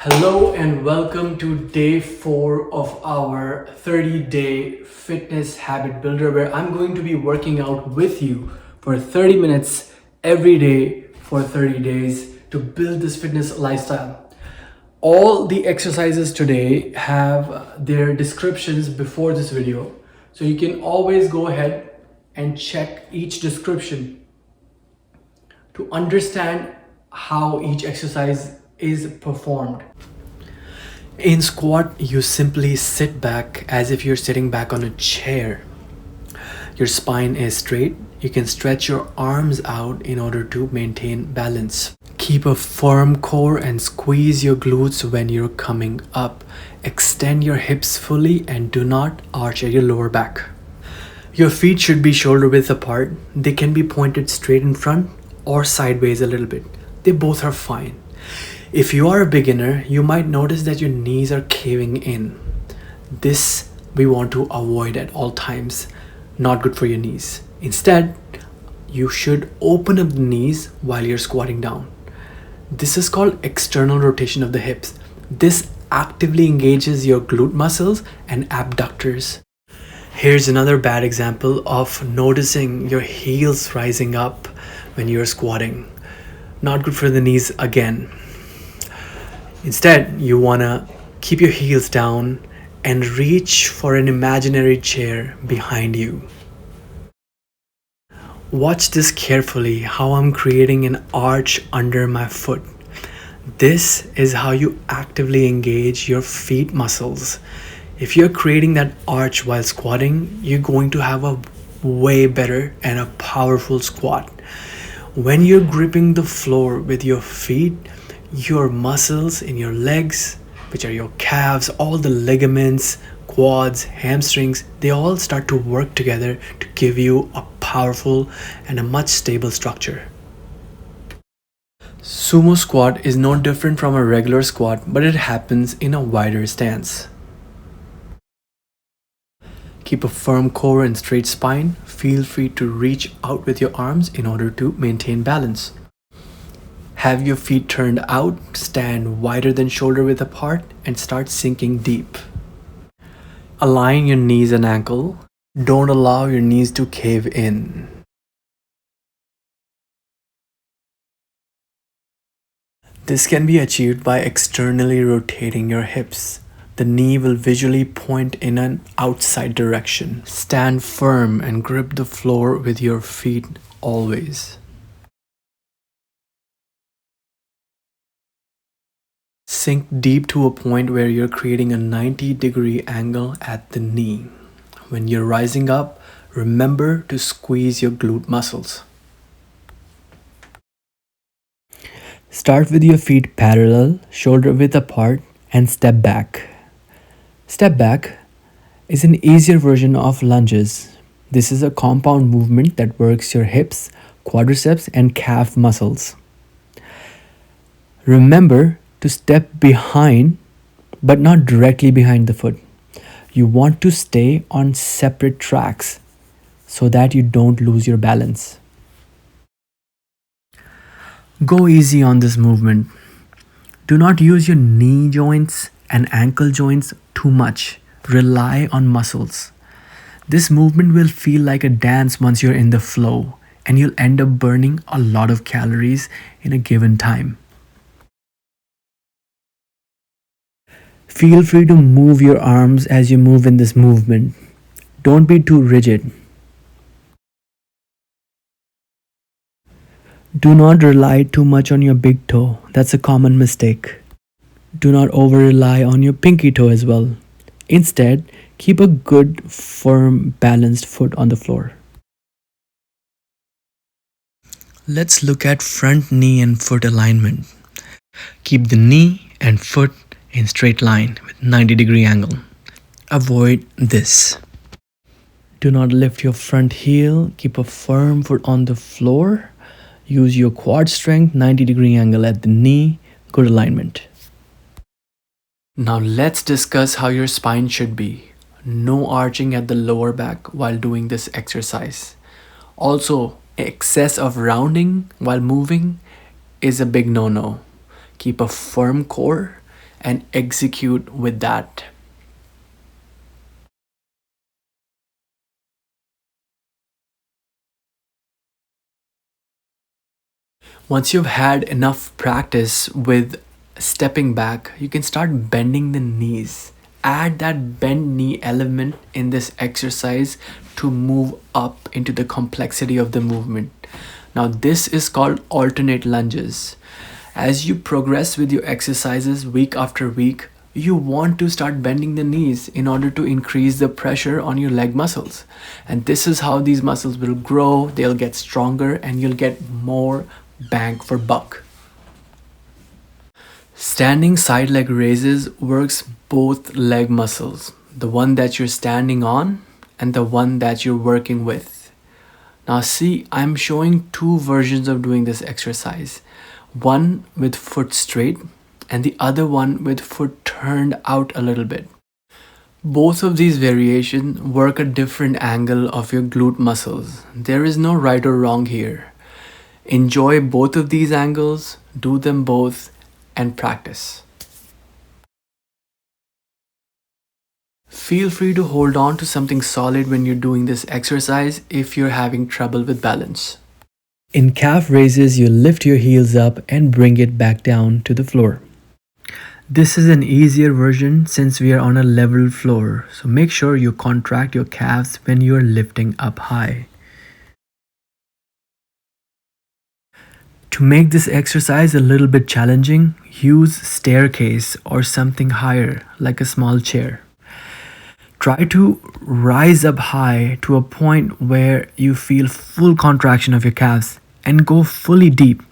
Hello and welcome to day 4 of our 30-day fitness habit builder, where I'm going to be working out with you for 30 minutes every day for 30 days to build this fitness lifestyle. All the exercises today have their descriptions before this video, so you can always go ahead and check each description to understand how each exercise is performed. In squat, you simply sit back as if you're sitting back on a chair. Your spine is straight. You can stretch your arms out in order to maintain balance. Keep a firm core and squeeze your glutes when you're coming up. Extend your hips fully and do not arch at your lower back. Your feet should be shoulder width apart. They can be pointed straight in front or sideways a little bit. They both are fine. If you are a beginner, you might notice that your knees are caving in. This we want to avoid at all times. Not good for your knees. Instead, you should open up the knees while you're squatting down. This is called external rotation of the hips. This actively engages your glute muscles and abductors. Here's another bad example of noticing your heels rising up when you're squatting. Not good for the knees again. Instead, you want to keep your heels down and reach for an imaginary chair behind you. Watch this carefully, how I'm creating an arch under my foot. This is how you actively engage your feet muscles. If you're creating that arch while squatting, you're going to have a way better and a powerful squat. When you're gripping the floor with your feet, your muscles in your legs, which are your calves, all the ligaments, quads, hamstrings, they all start to work together to give you a powerful and a much stable structure. Sumo squat is no different from a regular squat, but it happens in a wider stance. Keep a firm core and straight spine. Feel free to reach out with your arms in order to maintain balance. Have your feet turned out, stand wider than shoulder width apart, and start sinking deep. Align your knees and ankle. Don't allow your knees to cave in. This can be achieved by externally rotating your hips. The knee will visually point in an outside direction. Stand firm and grip the floor with your feet always. Sink deep to a point where you're creating a 90-degree angle at the knee. When you're rising up, remember to squeeze your glute muscles. Start with your feet parallel, shoulder width apart, and step back. Step back is an easier version of lunges. This is a compound movement that works your hips, quadriceps, and calf muscles. Remember to step behind, but not directly behind the foot. You want to stay on separate tracks so that you don't lose your balance. Go easy on this movement. Do not use your knee joints and ankle joints too much. Rely on muscles. This movement will feel like a dance once you're in the flow, and you'll end up burning a lot of calories in a given time. Feel free to move your arms as you move in this movement. Don't be too rigid. Do not rely too much on your big toe. That's a common mistake. Do not over rely on your pinky toe as well. Instead, keep a good, firm, balanced foot on the floor. Let's look at front knee and foot alignment. Keep the knee and foot in straight line with 90-degree angle. Avoid this. Do not lift your front heel. Keep a firm foot on the floor. Use your quad strength, 90-degree angle at the knee. Good alignment. Now let's discuss how your spine should be. No arching at the lower back while doing this exercise. Also, excess of rounding while moving is a big no-no. Keep a firm core and execute with that. Once you've had enough practice with stepping back, you can start bending the knees. Add that bend knee element in this exercise to move up into the complexity of the movement. Now, this is called alternate lunges. As you progress with your exercises week after week, you want to start bending the knees in order to increase the pressure on your leg muscles. And this is how these muscles will grow, they'll get stronger, and you'll get more bang for buck. Standing side leg raises works both leg muscles, the one that you're standing on and the one that you're working with. Now see, I'm showing two versions of doing this exercise. One with foot straight and the other one with foot turned out a little bit. Both of these variations work a different angle of your glute muscles. There is no right or wrong here. Enjoy both of these angles, do them both, and practice. Feel free to hold on to something solid when you're doing this exercise if you're having trouble with balance. In calf raises, you lift your heels up and bring it back down to the floor. This is an easier version since we are on a level floor, so make sure you contract your calves when you are lifting up high. To make this exercise a little bit challenging, use staircase or something higher like a small chair. Try to rise up high to a point where you feel full contraction of your calves and go fully deep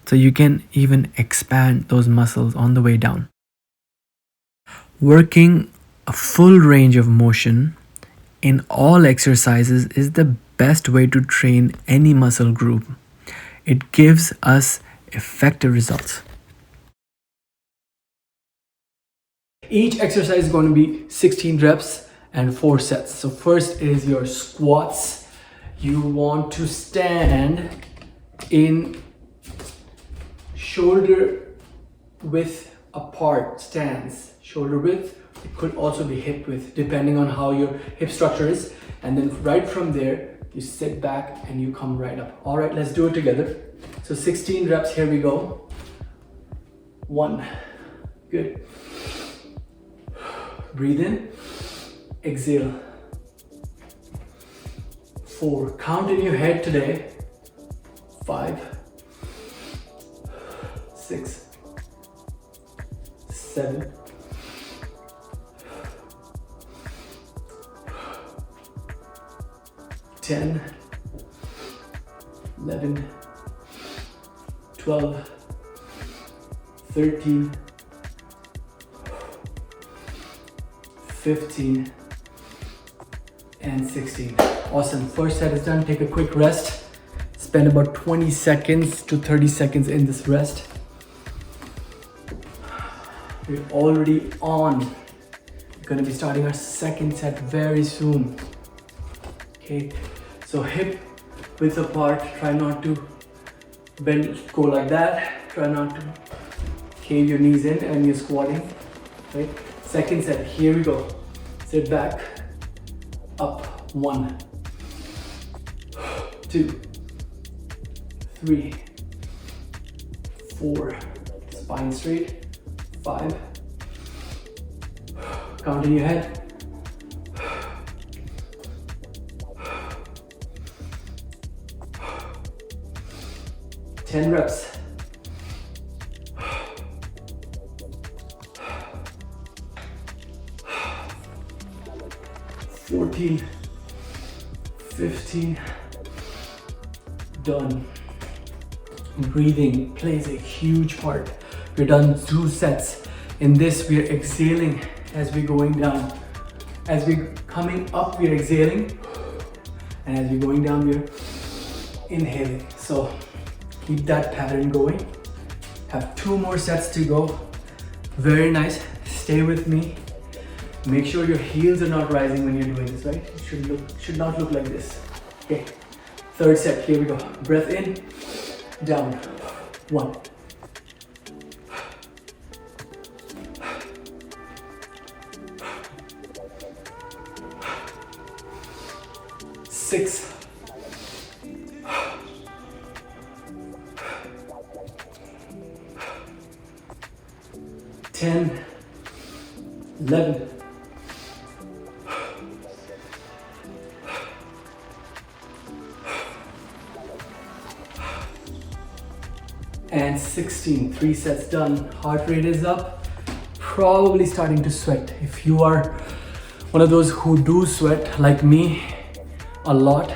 so you can even expand those muscles on the way down. Working a full range of motion in all exercises is the best way to train any muscle group. It gives us effective results. Each exercise is going to be 16 reps and 4 sets. So first is your squats. You want to stand in shoulder width apart stance. Shoulder width, it could also be hip width depending on how your hip structure is. And then right from there, you sit back and you come right up. All right, let's do it together. So 16 reps, here we go. 1, good. Breathe in, exhale. 4, count in your head today. 5, 6, 7, 10, 11, 12, 13, 15, and 16. Awesome. First set is done. Take a quick rest. Spend about 20 seconds to 30 seconds in this rest. We're already on. We're going to be starting our second set very soon. Okay, so hip width apart. Try not to bend, go like that. Try not to cave your knees in and you're squatting. Right? Second set, here we go. Sit back, up. 1, 2, 3, 4, spine straight. 5, count in your head. 10 reps. 14, 15, done. Breathing plays a huge part. We're done 2 sets. In this, we're exhaling as we're going down. As we're coming up, we're exhaling. And as we're going down, we're inhaling. So keep that pattern going. Have 2 more sets to go. Very nice. Stay with me. Make sure your heels are not rising when you're doing this, right? It should not look like this. Okay. Third set, here we go. Breath in, down. 1, 6, 10, 11, and 16. 3 sets done. Heart rate is up. Probably starting to sweat. If you are one of those who do sweat like me a lot,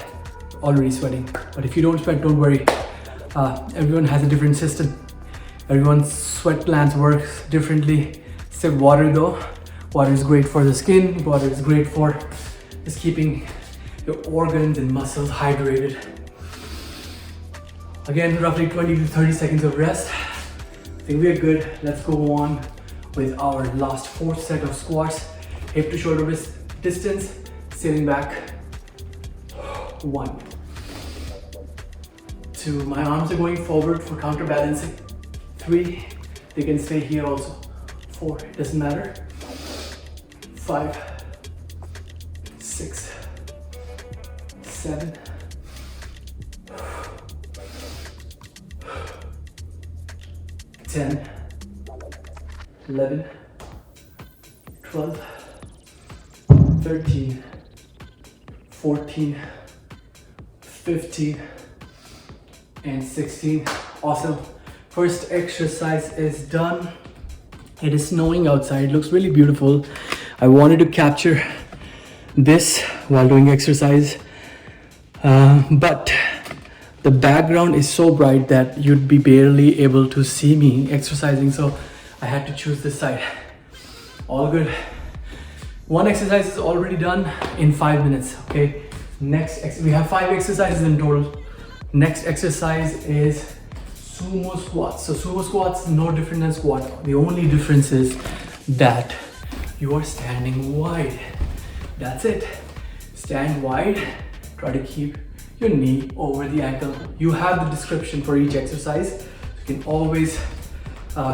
already sweating. But if you don't sweat, don't worry. Everyone has a different system. Everyone's sweat glands works differently. Except water though. Water is great for the skin. Water is great for just keeping your organs and muscles hydrated. Again, roughly 20 to 30 seconds of rest. I think we're good. Let's go on with our last 4th set of squats. Hip to shoulder distance, sailing back. 1, 2, my arms are going forward for counterbalancing. 3, they can stay here also. 4, it doesn't matter. 5, 6, 7, 10, 11, 12, 13, 14, 15, and 16. Awesome. First exercise is done. It is snowing outside. It looks really beautiful. I wanted to capture this while doing exercise, but the background is so bright that you'd be barely able to see me exercising, so I had to choose this side. All good. One exercise is already done in 5 minutes. Okay, we have 5 exercises in total. Next exercise is sumo squats. So sumo squats, no different than squat. The only difference is that you are standing wide. That's it. Stand wide. Try to keep your knee over the ankle. You have the description for each exercise. You can always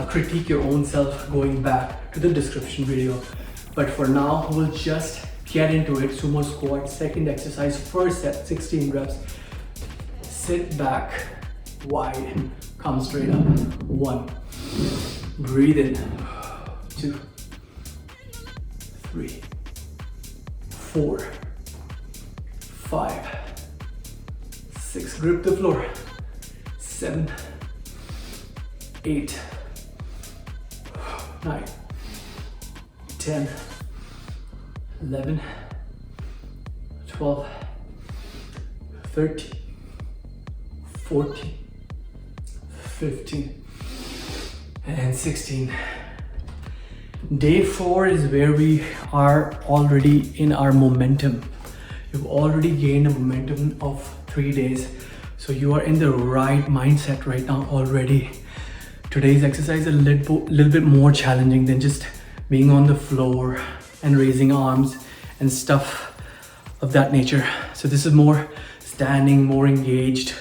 critique your own self going back to the description video. But for now, we'll just get into it. Sumo squat, second exercise, first set, 16 reps. Sit back, wide, come straight up. 1, breathe in. 2, 3, 4, 5, 6, grip the floor. 7, 8, 9, 10, 11, 12, 13, 14, 15, and 16. Day 4 is where we are already in our momentum. You've already gained a momentum of 3 days. So you are in the right mindset right now already. Today's exercise is a little bit more challenging than just being on the floor and raising arms and stuff of that nature. So this is more standing, more engaged.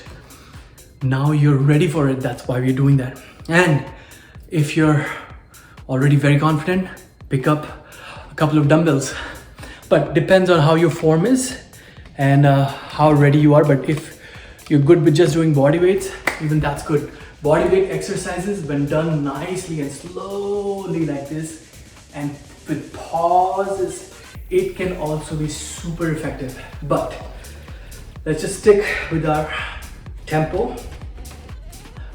Now you're ready for it. That's why we're doing that. And if you're already very confident, pick up a couple of dumbbells. But depends on how your form is and how ready you are. But if you're good with just doing body weights, even that's good. Body weight exercises, when done nicely and slowly like this and with pauses, it can also be super effective. But let's just stick with our tempo.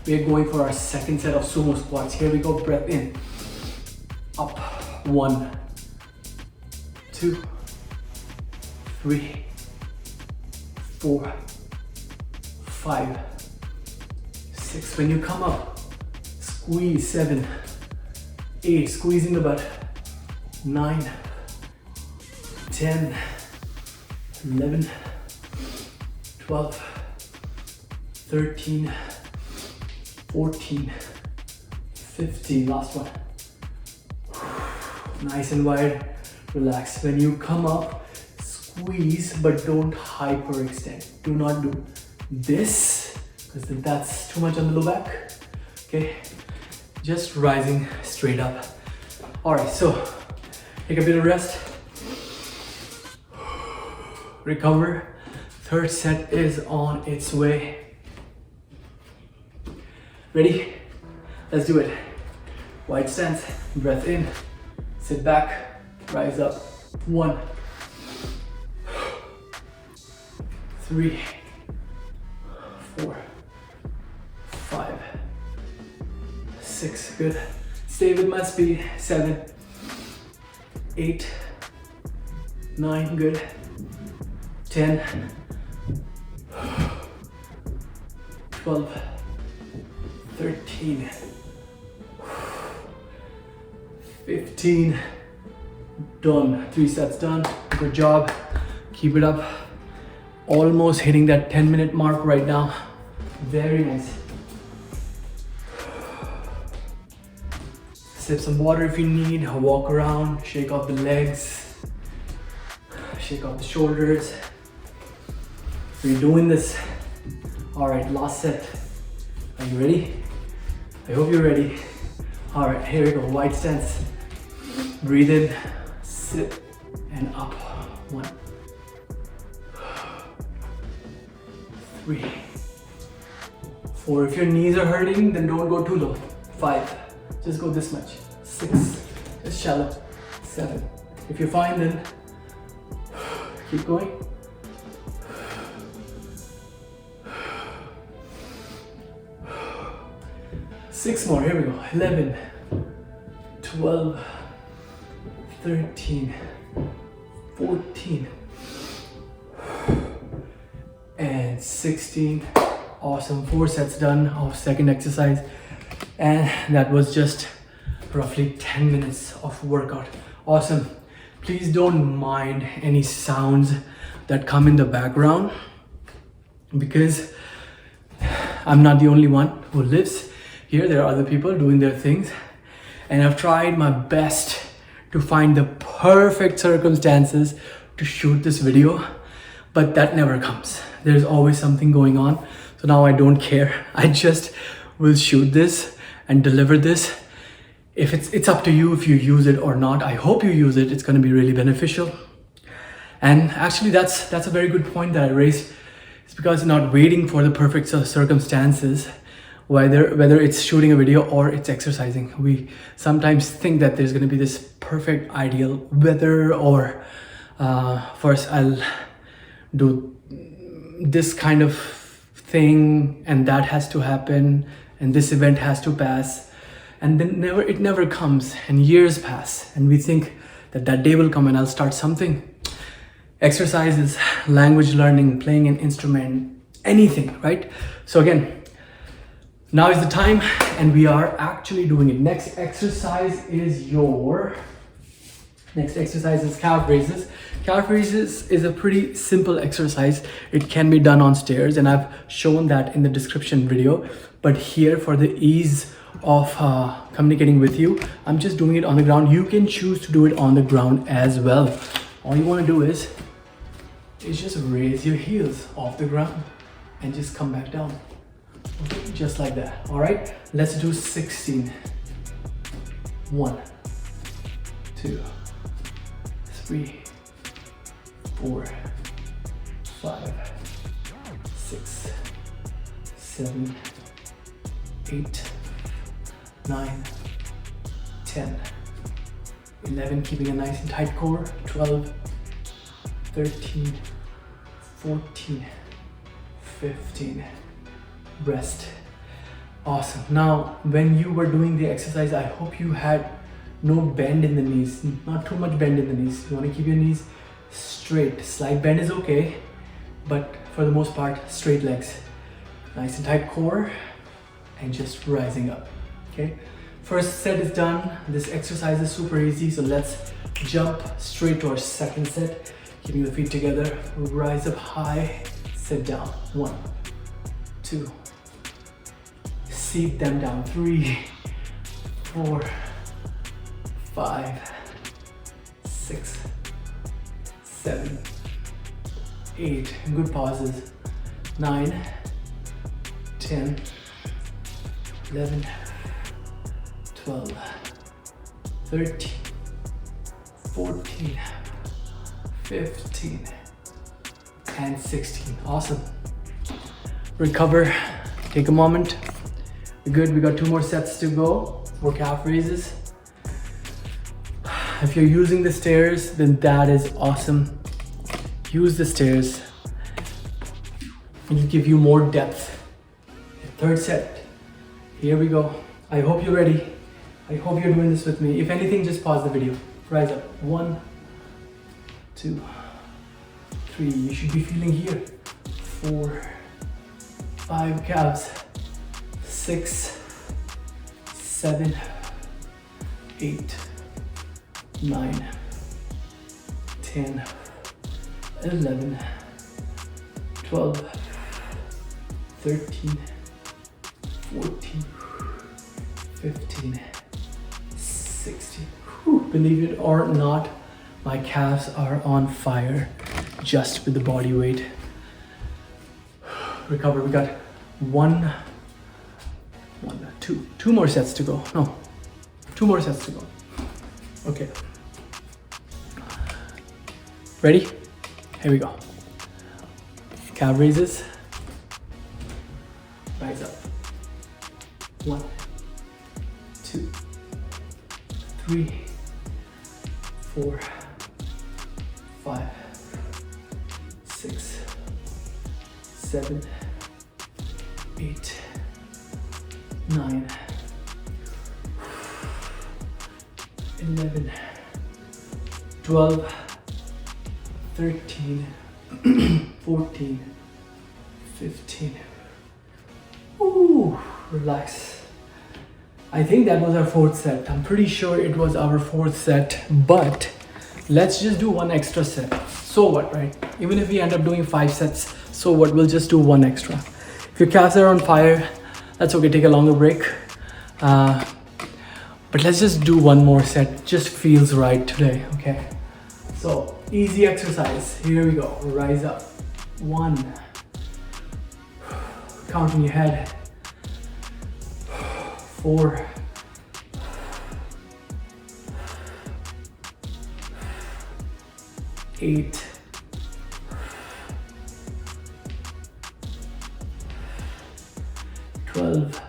We're going for our second set of sumo squats. Here we go, breath in. Up, 1, 2, 3, 4, 5, 6. When you come up, squeeze. 7, 8, squeezing the butt. 9, 10, 11, 12, 13, 14, 15. Last one. Nice and wide. Relax. When you come up, squeeze, but don't hyperextend. Do not do this, because that's too much on the low back. Okay, just rising straight up. All right, so take a bit of rest, recover. Third set is on its way. Ready? Let's do it. Wide stance, breath in, sit back, rise up. 1, 3, 4, 5, 6, good. Stay with my speed. 7, 8, 9, good. 10, 12, 13, 15, done. 3 sets done. Good job. Keep it up. Almost hitting that 10-minute mark right now. Very nice. Sip some water if you need. Walk around, shake off the legs, shake off the shoulders. We're doing this. All right, last set. Are you ready? I hope you're ready. All right, here we go. Wide stance. Breathe in, sit, and up. 1, 3, 4. If your knees are hurting, then don't go too low. 5. Just go this much. 6. Just shallow. 7. If you're fine, then keep going. 6 more. Here we go. 11, 12, 13, 14, and 16. Awesome. 4 sets done of second exercise, and that was just roughly 10 minutes of workout. Awesome. Please don't mind any sounds that come in the background, because I'm not the only one who lives here. There are other people doing their things, and I've tried my best to find the perfect circumstances to shoot this video, but that never comes. There's always something going on. So now I don't care. I just will shoot this and deliver this. If it's up to you if you use it or not. I hope you use it. It's going to be really beneficial. And actually that's a very good point that I raised. It's because not waiting for the perfect circumstances, whether it's shooting a video or it's exercising. We sometimes think that there's going to be this perfect ideal weather, or first I'll do this kind of thing and that has to happen and this event has to pass, and then it never comes, and years pass and we think that day will come and I'll start something. Exercise is language learning, playing an instrument, anything, right? So again, now is the time, and we are actually doing it. Next exercise is calf raises. Calf raises is a pretty simple exercise. It can be done on stairs, and I've shown that in the description video. But here, for the ease of communicating with you, I'm just doing it on the ground. You can choose to do it on the ground as well. All you want to do is just raise your heels off the ground and just come back down. Okay, just like that. All right, let's do 16. 1, 2, 3, 4, 5, 6, 7, 8, 9, 10, 11, keeping a nice and tight core. 12, 13, 14, 15. Rest. Awesome. Now, when you were doing the exercise, I hope you had no bend in the knees, not too much bend in the knees. You want to keep your knees straight. Slight bend is okay, but for the most part, straight legs. Nice and tight core, and just rising up. Okay. First set is done. This exercise is super easy, so let's jump straight to our second set. Keeping the feet together, rise up high, sit down. 1, 2, seat them down. 3, 4, 5, 6, 7, 8. Good pauses. 9, 10, 11, 12, 13, 14, 15, and 16. Awesome. Recover, take a moment. We're good, we got 2 more sets to go for calf raises. If you're using the stairs, then that is awesome. Use the stairs. It'll give you more depth. 3rd set, here we go. I hope you're ready. I hope you're doing this with me. If anything, just pause the video. Rise up. 1, 2, 3. You should be feeling here. 4, 5 calves. 6, 7, 8, 9, 10, 11, 12, 13, 14, 15, 16. Whew. Believe it or not, my calves are on fire just with the body weight. Recover. We got 2 more sets to go. No, 2 more sets to go. Okay. Ready? Here we go. Calf raises. Rise up. 1, 2, 3, 4, 5, 6, 7, 8, 9, 11, 12, 13, 14, 15. Ooh, relax. I think that was our 4th set. I'm pretty sure it was our 4th set, but let's just do 1 extra set. So what, right? Even if we end up doing 5 sets, so what? We'll just do 1 extra. If your calves are on fire, that's okay, take a longer break. But let's just do 1 more set. Just feels right today, okay? So, easy exercise. Here we go. Rise up. 1. Count in your head. 4. 8. 12,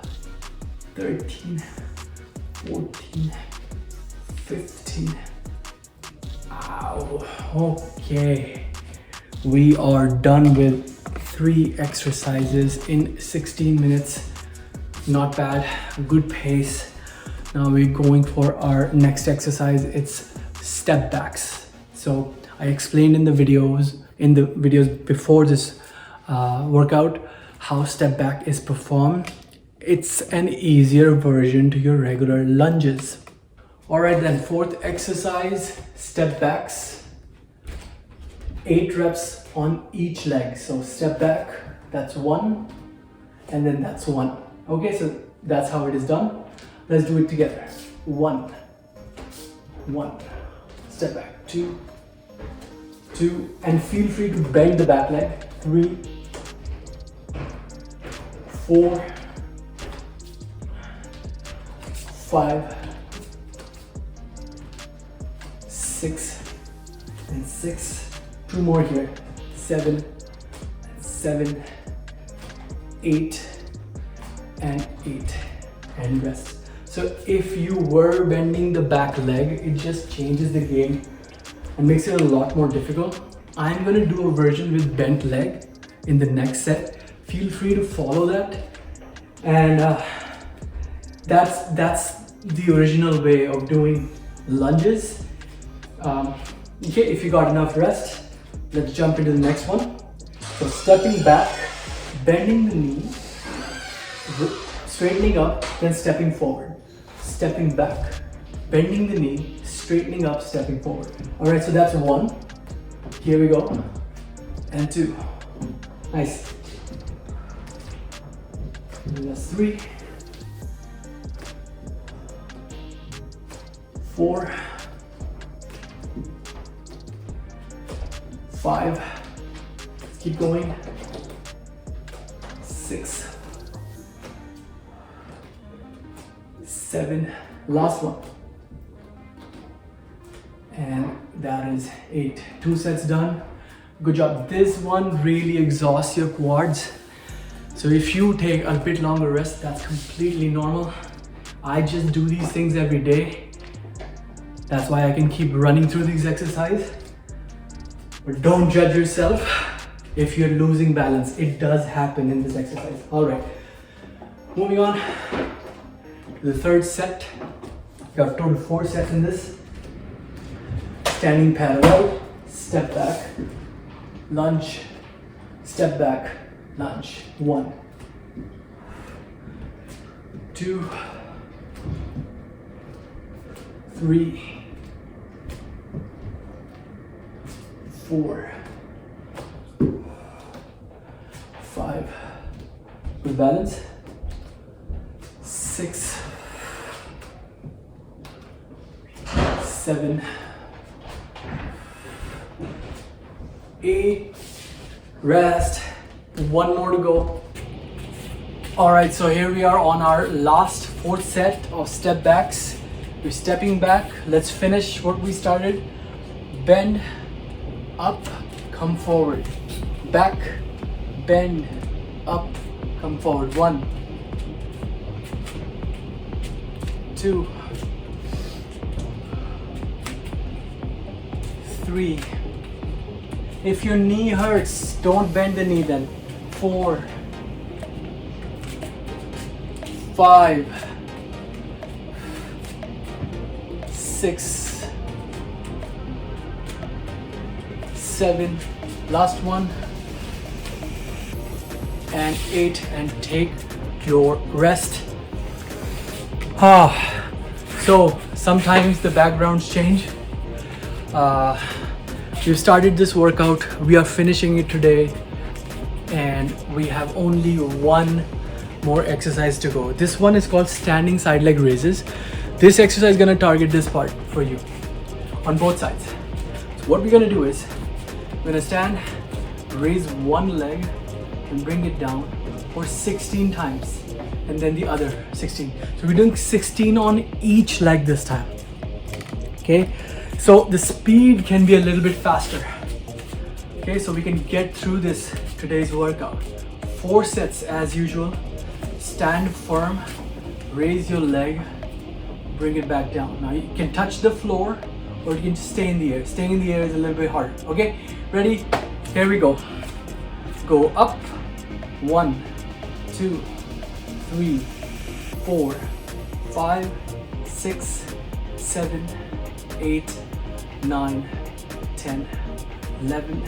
13, 14, 15. Ow. Okay. We are done with 3 exercises in 16 minutes. Not bad, good pace. Now we're going for our next exercise. It's step backs. So I explained in the videos before this workout how step back is performed. It's an easier version to your regular lunges. All right, then 4th exercise, step backs. 8 reps on each leg. So step back, that's 1, and then that's 1. Okay, so that's how it is done. Let's do it together. 1, 1, step back, 2, 2, and feel free to bend the back leg. 3, 4, 5, 6, and 6. 2 more here. 7, 7, 8, and 8, and rest. So if you were bending the back leg, it just changes the game and makes it a lot more difficult. I'm gonna do a version with bent leg in the next set. Feel free to follow that, and that's the original way of doing lunges. Okay, if you got enough rest, let's jump into the next one. So stepping back, bending the knee, straightening up, then stepping forward. Stepping back, bending the knee, straightening up, stepping forward. All right, so that's 1. Here we go. And 2. Nice. And that's 3. 4. 5. Keep going. 6. 7. Last one. And that is 8. 2 sets done. Good job. This one really exhausts your quads. So if you take a bit longer rest, that's completely normal. I just do these things every day. That's why I can keep running through these exercises. But don't judge yourself if you're losing balance. It does happen in this exercise. All right, moving on to the third set. You have total 4 sets in this. Standing parallel, step back, lunge, step back, lunge. 1, 2, 3, 4, 5, good balance, 6, 7, 8, rest, 1 more to go. All right, so here we are on our last 4th set of step backs. We're stepping back. Let's finish what we started. Bend, up, come forward. Back, bend, up, come forward. 1, 2, 3. If your knee hurts, don't bend the knee then. 4, 5, 6, 7, last one, and 8, and take your rest. So sometimes the backgrounds change. We've started this workout, we are finishing it today, and we have only 1 more exercise to go. This one is called standing side leg raises. This exercise is gonna target this part for you on both sides. So what we're gonna do is, we're gonna stand, raise one leg and bring it down for 16 times, and then the other 16. So we're doing 16 on each leg this time. Okay, so the speed can be a little bit faster. Okay, so we can get through this today's workout. 4 sets as usual. Stand firm, raise your leg, bring it back down. Now you can touch the floor or you can just stay in the air. Staying in the air is a little bit hard. Okay, ready? Here we go. Go up. 1, 2, 3, 4, 5, 6, 7, 8, 9, 10, 11,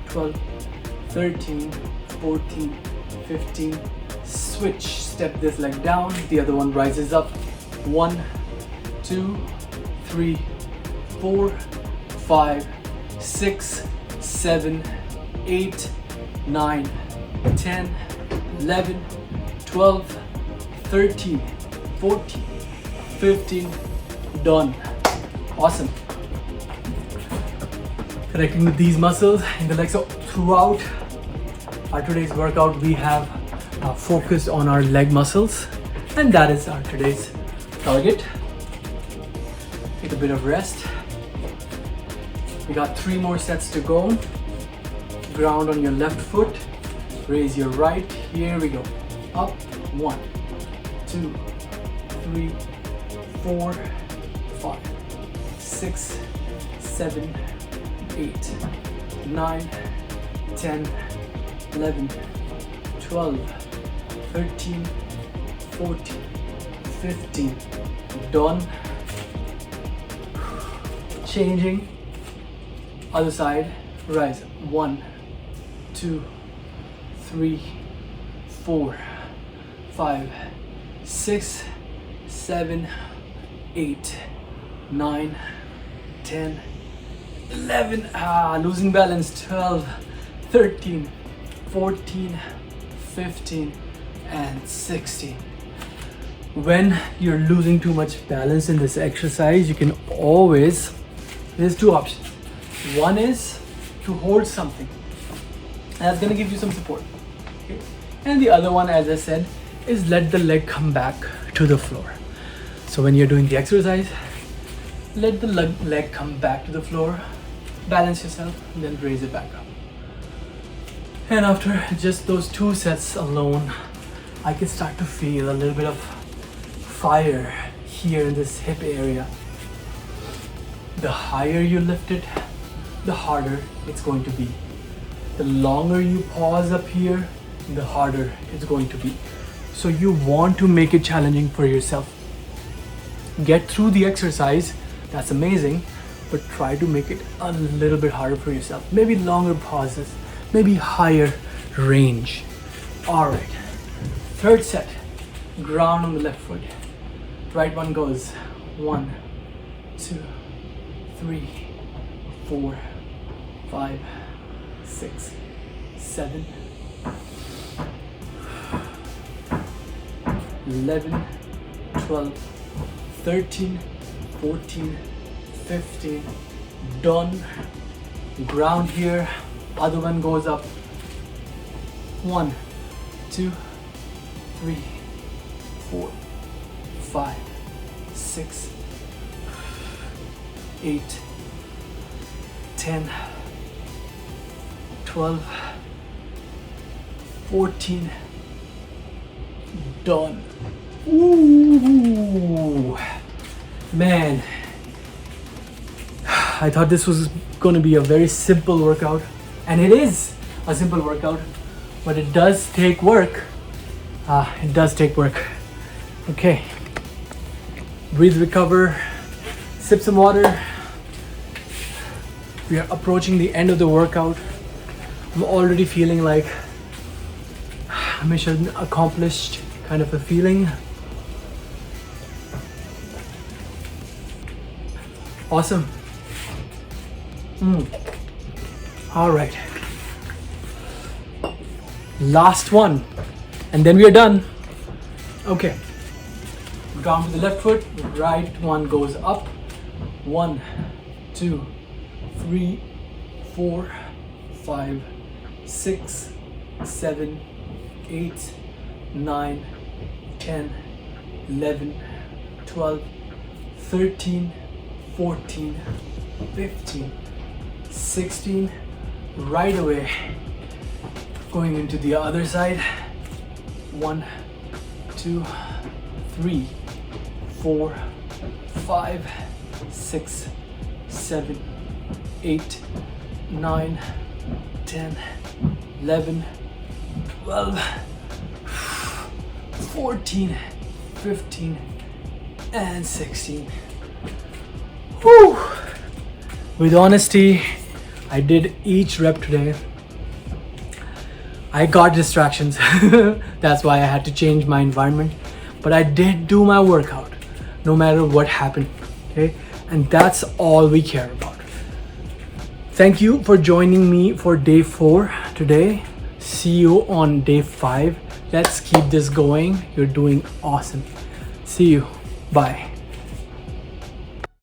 12, 13, 14, 15. Switch, step this leg down, the other one rises up. 1, 2, 3, 4, 5, 6, 7, 8, 9, 10, 11, 12, 13, 14, 15, done. Awesome. Connecting with these muscles in the legs. So throughout our today's workout, we have focused on our leg muscles, and that is our today's target. Take a bit of rest. We got 3 more sets to go. Ground on your left foot, raise your right. Here we go. Up. 1, 2, 3, 4, 5, 6, 7, 8, 9, 10, 11, 12, 13, 14, 15. Done. Changing. Other side. Rise. 1, 2, 3, 4, 5, 6, 7, 8, 9, 10, 11. Losing balance. 12, 13, 14, 15, and 16. When you're losing too much balance in this exercise, you can always, there's 2 options. One is to hold something, and that's going to give you some support. Okay? And the other one, as I said, is let the leg come back to the floor. So when you're doing the exercise, let the leg come back to the floor, balance yourself, and then raise it back up. And after just those 2 sets alone, I can start to feel a little bit of fire here in this hip area. The higher you lift it, the harder it's going to be. The longer you pause up here, the harder it's going to be. So you want to make it challenging for yourself. Get through the exercise, that's amazing, but try to make it a little bit harder for yourself. Maybe longer pauses, maybe higher range. All right, 3rd set, ground on the left foot. Right one goes 1, 2, 3, 4, 5, 6, 7, 11, 12, 13, 14, 15. Done. Ground here. Other one goes up. 1, 2, 3, 4, 5, 6, 8, 10, 12, 14. Done. Ooh, man, I thought this was going to be a very simple workout, and it is a simple workout, but it does take work. It does take work. Okay, breathe, recover, sip some water. We are approaching the end of the workout. I'm already feeling like mission accomplished kind of a feeling. Awesome. All right, last one and then we are done. Okay, ground to the left foot, right one goes up. 1, 2, 3, 4, 5, 6, 7, 8, 9, 10, 11, 12, 13, 14, 15, 16. Right away, going into the other side. 1, 2, 3, 4, 5, 6, 7, 8, 9, 10, 11, 12, 14, 15, and 16. Whew. With honesty, I did each rep today. I got distractions. That's why I had to change my environment. But I did do my workout, no matter what happened. Okay? And that's all we care about. Thank you for joining me for day 4 today. See you on day 5. Let's keep this going. You're doing awesome. See you. Bye.